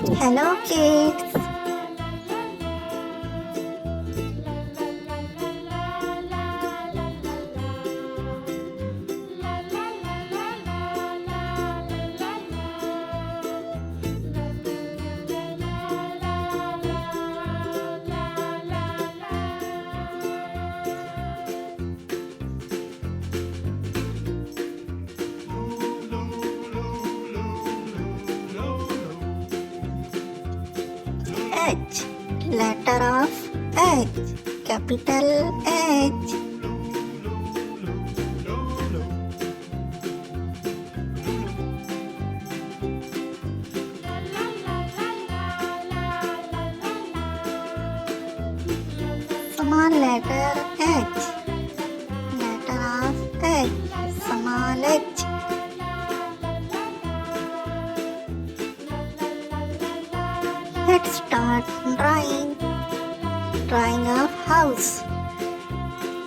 Hello, kids. H. Letter of H. Capital H. Small letter H. Letter of H. Small H. Let's start drawing. Drawing of house.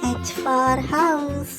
H for house.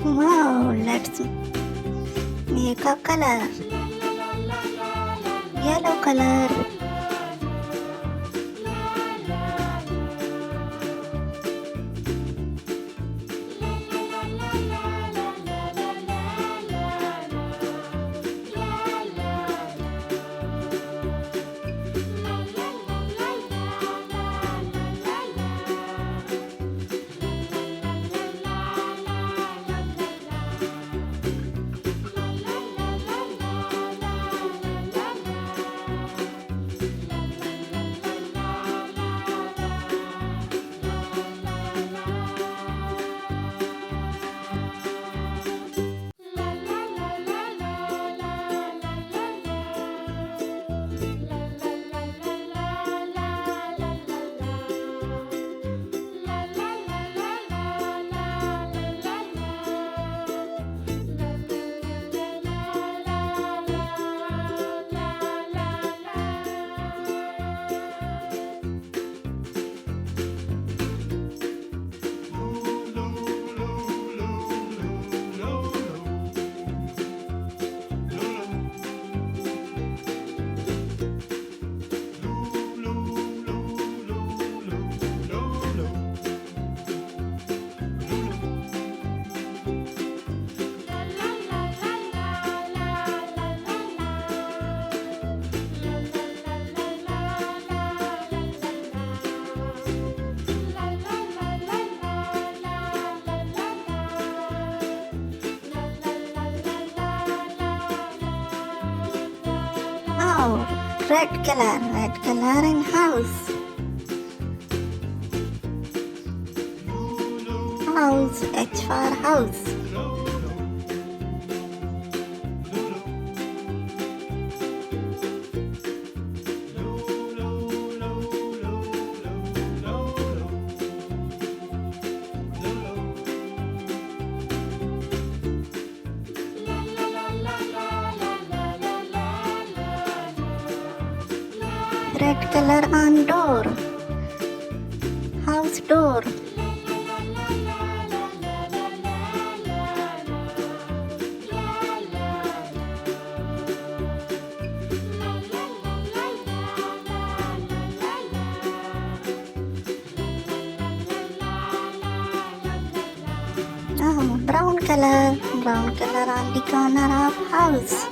Wow, let's make a color. Yellow color. Wow, red color in house. House, H for house. Red color on door. House door. Oh, brown color on the corner of house.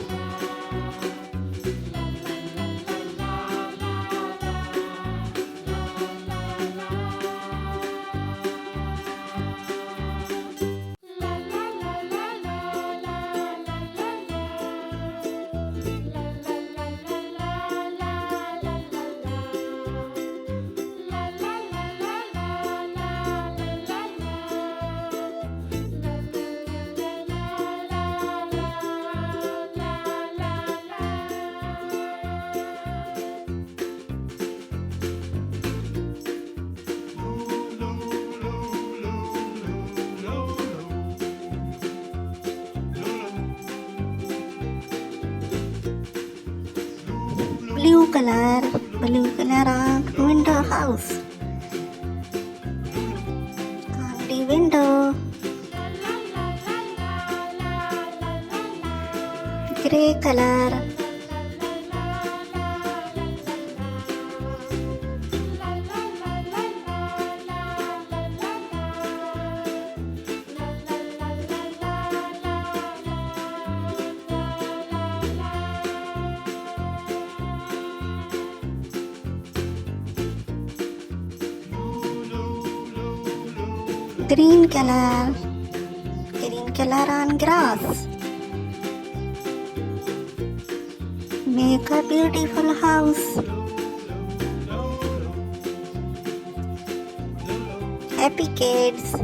Blue color on window house. On the window. Grey color. Green color on grass. Make a beautiful house. Happy kids.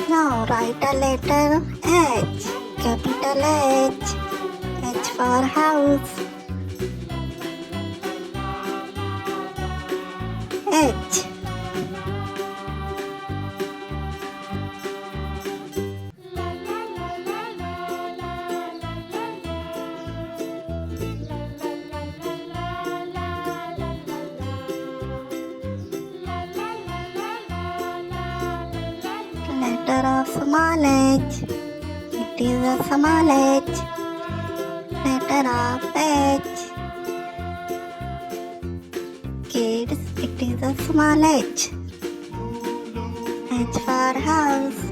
Now write a letter H, capital H. H for house. H. Letter of small h. It is a small h. Letter of h. Kids, it is a small h. H for house.